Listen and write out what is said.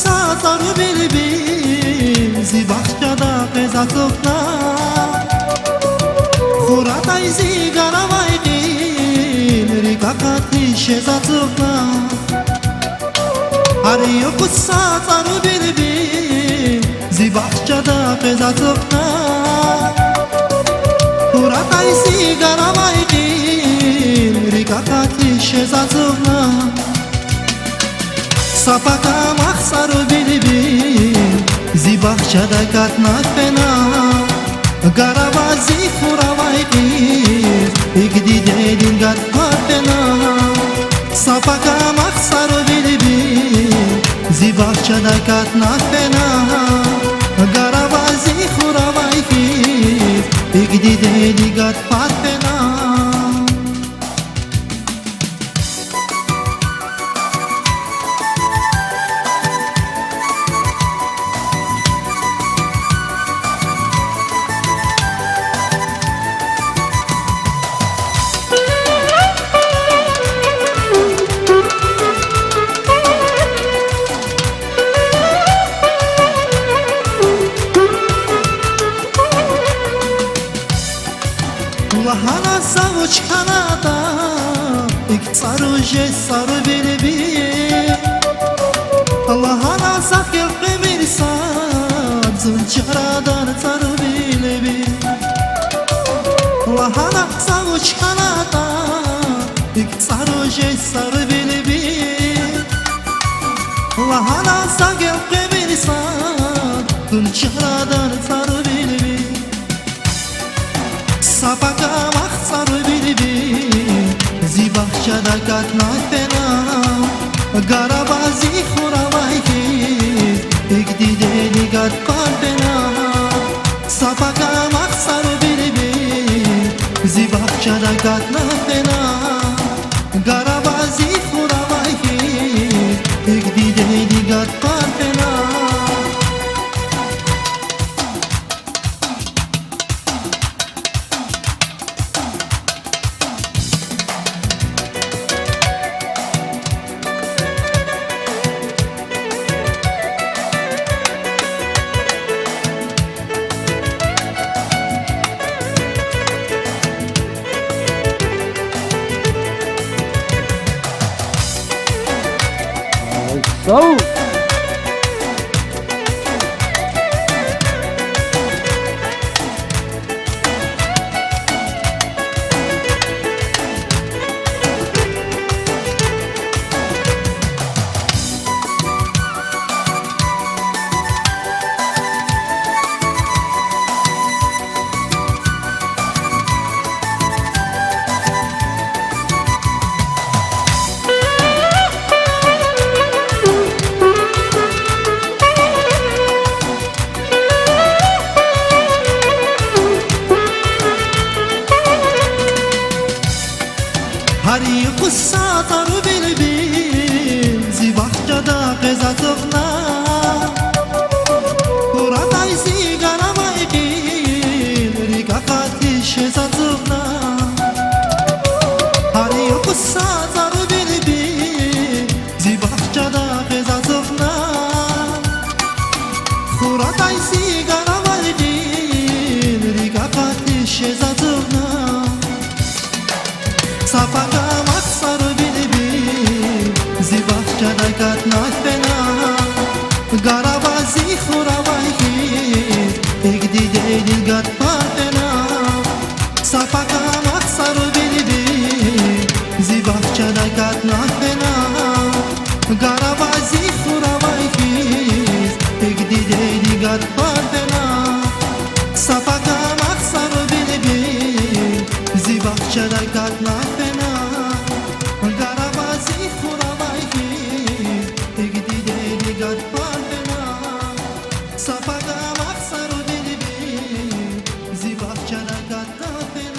قصة صاروا بالبي زي بخشدا قزاتوكنا خورات عايزي قراماي قيل ريكاكاتي شزاتوكنا هريو قصة صاروا بالبي زي بخشدا قزاتوكنا خورات عايزي قراماي قيل ريكاكاتي شزاتوكنا Sapaka mahsaru bilbi Zibahçada katnak fena Garabazi kuravay qir İgdi dedin gatmak fena Sapaka mahsaru bilbi Zibahçada katnak fena Garabazi kuravay qir İgdi dedin gatmak fena Lahana savuç kanada İk sarı je sarı bilbi Lahana sakya qemir sad Zınçaradan sarı bilbi Lahana savuç kanada İk sarı je sarı bilbi Lahana sakya qemir sad Zınçaradan sarı bilbi Sapaka mahsaru bilbi Zibahçada katnak fena Garabazi kuravay qir İgdi dedi gatkan fena Sapaka mahsaru bilbi Zibahçada katnak fena Garabazi kuravay qir İgdi dedi gatkan fena So هری قصة طارو بالبي زبحجدا قزاتوغنا قرات عايزي قراماي قيل ريقاقاتي شزاتوغنا هری قصة طارو بالبي زبحجدا قزاتوغنا قرات عايزي قراماي قيل ريقاقاتي شزاتوغنا Sapaka mahsaru bilbi Zibahçada katnak fena Garabazi kuravay qir İgdi dedi gatmak fena Sapaka mahsaru bilbi Zibahçada katnak fena Garabazi kuravay qir İgdi dedi gatmak fena Sapaka mahsaru bilbi Zibahçada katnak fena Garabazi kuravay qir İgdi dedi gatmak fena Sapaka mahsaru bilbi Zibahçada katnak fena